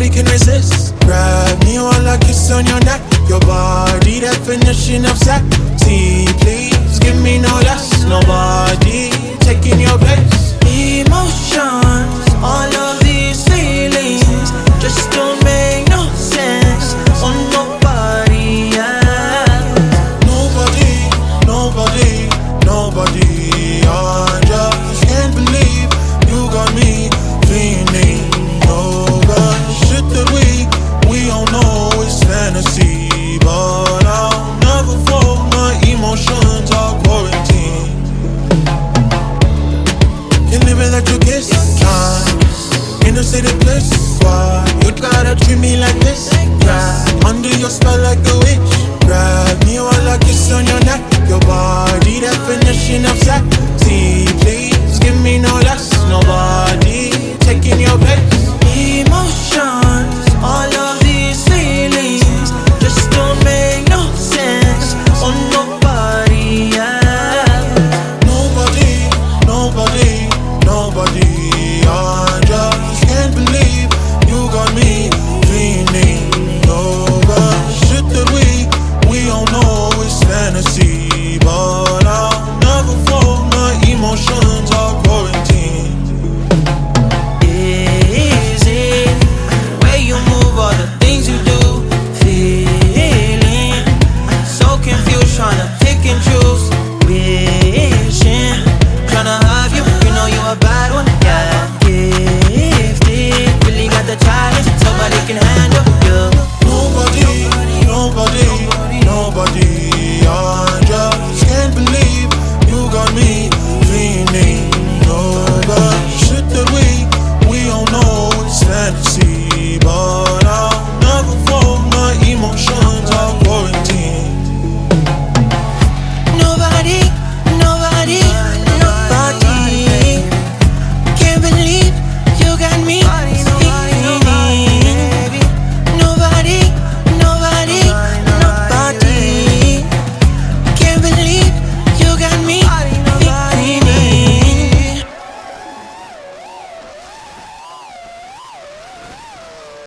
nobody can resist. Grab me while I kiss on your neck. Your body, definition of sex. See, please give me no less. Nobody taking your place. Emotions, all of these feelings just don't make no sense on nobody else. Nobody, nobody, nobody. I just can't believe you got me feeling. Oh gosh, shit that we all know is fantasy, but I'll never fold. My emotions are quarantined. Can't live without your kiss. Time in a city bliss. Why you gotta treat me like this? Yeah, under your spell like a witch. Grab me while I kiss on your neck. Your body, definition of sex. See, please give me no less. Nobody taking your place.